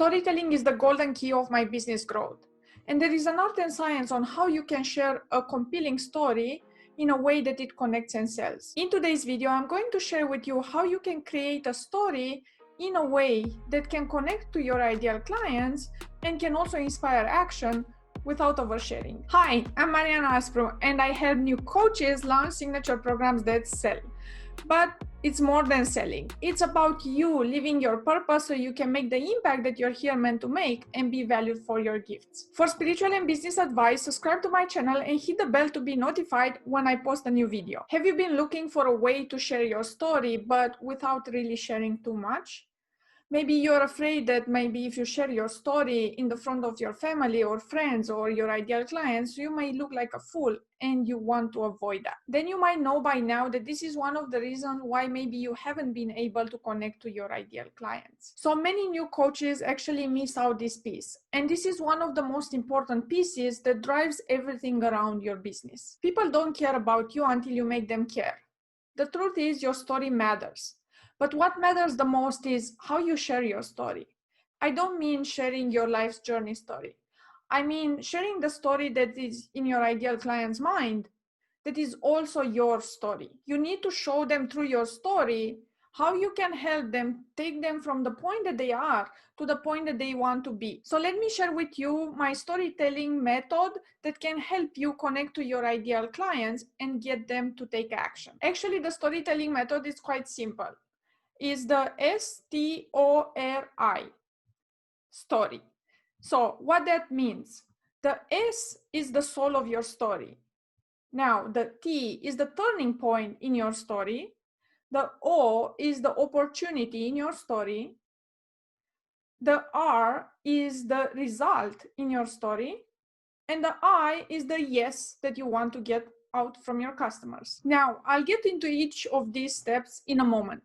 Storytelling is the golden key of my business growth. And there is an art and science on how you can share a compelling story in a way that it connects and sells. In today's video, I'm going to share with you how you can create a story in a way that can connect to your ideal clients and can also inspire action without oversharing. Hi, I'm Mariana Aspru, and I help new coaches launch signature programs that sell. But it's more than selling. It's about you living your purpose so you can make the impact that you're here meant to make and be valued for your gifts. For spiritual and business advice, subscribe to my channel and hit the bell to be notified when I post a new video. Have you been looking for a way to share your story, but without really sharing too much? Maybe you're afraid that maybe if you share your story in the front of your family or friends or your ideal clients, you may look like a fool and you want to avoid that. Then you might know by now that this is one of the reasons why maybe you haven't been able to connect to your ideal clients. So many new coaches actually miss out this piece. And this is one of the most important pieces that drives everything around your business. People don't care about you until you make them care. The truth is your story matters. But what matters the most is how you share your story. I don't mean sharing your life's journey story. I mean sharing the story that is in your ideal client's mind, that is also your story. You need to show them through your story how you can help them, take them from the point that they are to the point that they want to be. So let me share with you my storytelling method that can help you connect to your ideal clients and get them to take action. Actually, the storytelling method is quite simple. Is the S-T-O-R-I, story. So what that means, the S is the soul of your story. Now the T is the turning point in your story. The O is the opportunity in your story. The R is the result in your story. And the I is the yes that you want to get out from your customers. Now I'll get into each of these steps in a moment.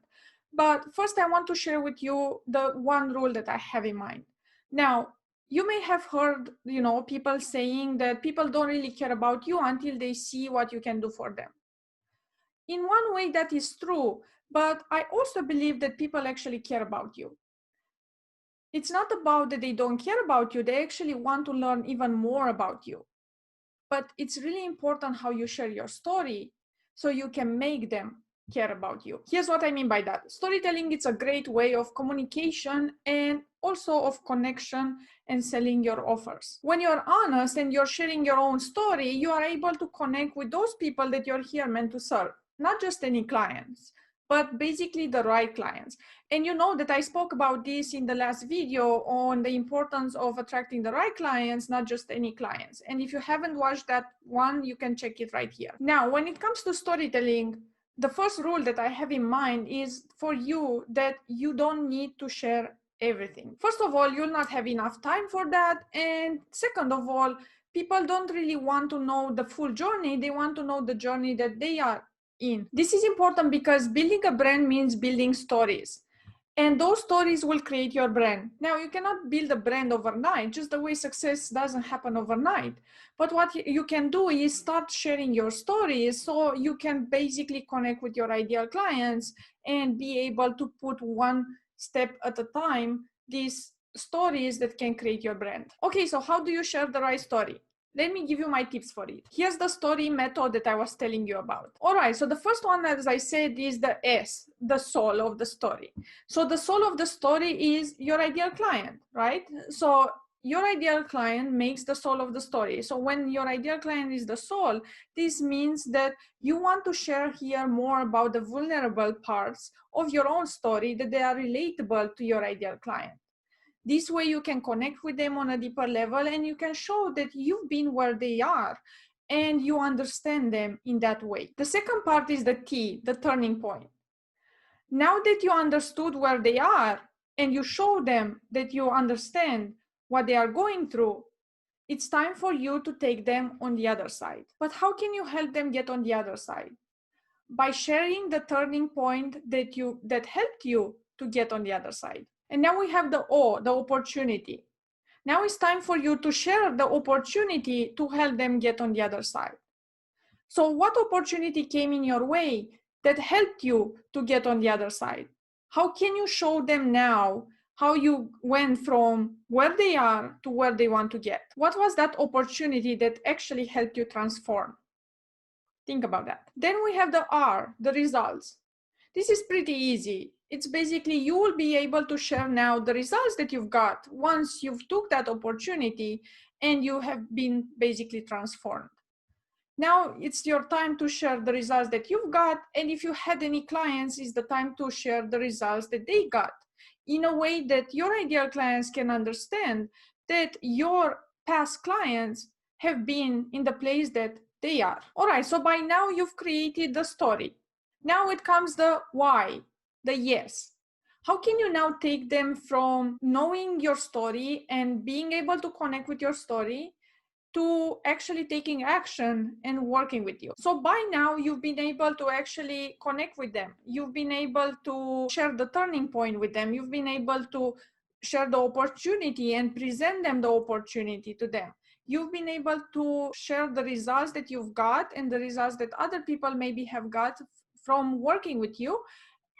But first, I want to share with you the one rule that I have in mind. Now, you may have heard, people saying that people don't really care about you until they see what you can do for them. In one way, that is true, but I also believe that people actually care about you. It's not about that they don't care about you, they actually want to learn even more about you. But it's really important how you share your story so you can make them care about you. Here's what I mean by that. Storytelling is a great way of communication and also of connection and selling your offers. When you're honest and you're sharing your own story, you are able to connect with those people that you're here meant to serve, not just any clients, but basically the right clients. And you know that I spoke about this in the last video on the importance of attracting the right clients, not just any clients. And if you haven't watched that one, you can check it right here. Now, when it comes to storytelling, the first rule that I have in mind is for you that you don't need to share everything. First of all, you'll not have enough time for that. And second of all, people don't really want to know the full journey. They want to know the journey that they are in. This is important because building a brand means building stories. And those stories will create your brand. Now, you cannot build a brand overnight, just the way success doesn't happen overnight. But what you can do is start sharing your stories so you can basically connect with your ideal clients and be able to put one step at a time these stories that can create your brand. Okay, so how do you share the right story? Let me give you my tips for it. Here's the story method that I was telling you about. All right, so the first one, as I said, is the S, the soul of the story. So the soul of the story is your ideal client, right? So your ideal client makes the soul of the story. So when your ideal client is the soul, this means that you want to share here more about the vulnerable parts of your own story that they are relatable to your ideal client. This way you can connect with them on a deeper level and you can show that you've been where they are and you understand them in that way. The second part is the T, the turning point. Now that you understood where they are and you show them that you understand what they are going through, it's time for you to take them on the other side. But how can you help them get on the other side? By sharing the turning point that helped you to get on the other side. And now we have the O, the opportunity. Now it's time for you to share the opportunity to help them get on the other side. So what opportunity came in your way that helped you to get on the other side? How can you show them now how you went from where they are to where they want to get. What was that opportunity that actually helped you transform? Think about that. Then we have the R, the results. This is pretty easy. It's basically you will be able to share now the results that you've got once you've took that opportunity and you have been basically transformed. Now it's your time to share the results that you've got, and if you had any clients, it's the time to share the results that they got in a way that your ideal clients can understand that your past clients have been in the place that they are. All right, so by now you've created the story. Now it comes the why, the yes. How can you now take them from knowing your story and being able to connect with your story to actually taking action and working with you? So by now you've been able to actually connect with them. You've been able to share the turning point with them. You've been able to share the opportunity and present them the opportunity to them. You've been able to share the results that you've got and the results that other people maybe have got from working with you.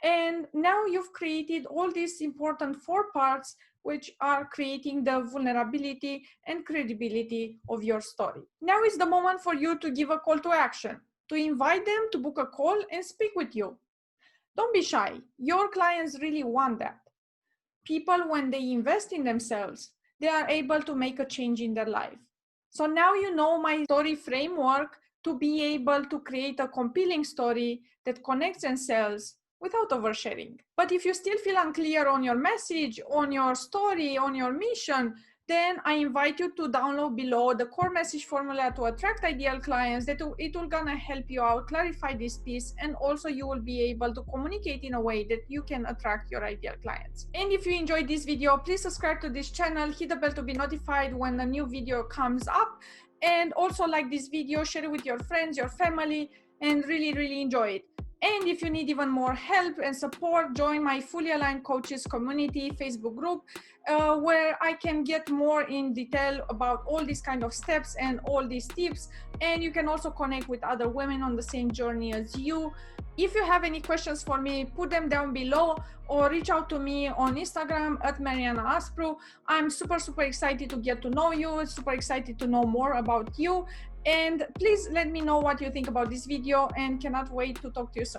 And now you've created all these important 4 parts which are creating the vulnerability and credibility of your story. Now is the moment for you to give a call to action, to invite them to book a call and speak with you. Don't be shy. Your clients really want that. People, when they invest in themselves, they are able to make a change in their life. So now you know my story framework to be able to create a compelling story that connects and sells without oversharing. But if you still feel unclear on your message, on your story, on your mission, then I invite you to download below the core message formula to attract ideal clients. That it will gonna help you out, clarify this piece, and also you will be able to communicate in a way that you can attract your ideal clients. And if you enjoyed this video, please subscribe to this channel, hit the bell to be notified when a new video comes up, and also like this video, share it with your friends, your family, and really enjoy it. And if you need even more help and support, join my Fully Aligned Coaches community Facebook group, where I can get more in detail about all these kind of steps and all these tips. And you can also connect with other women on the same journey as you. If you have any questions for me, put them down below or reach out to me on Instagram at Mariana Aspru. I'm super excited to get to know you, super excited to know more about you. And please let me know what you think about this video and cannot wait to talk to you soon.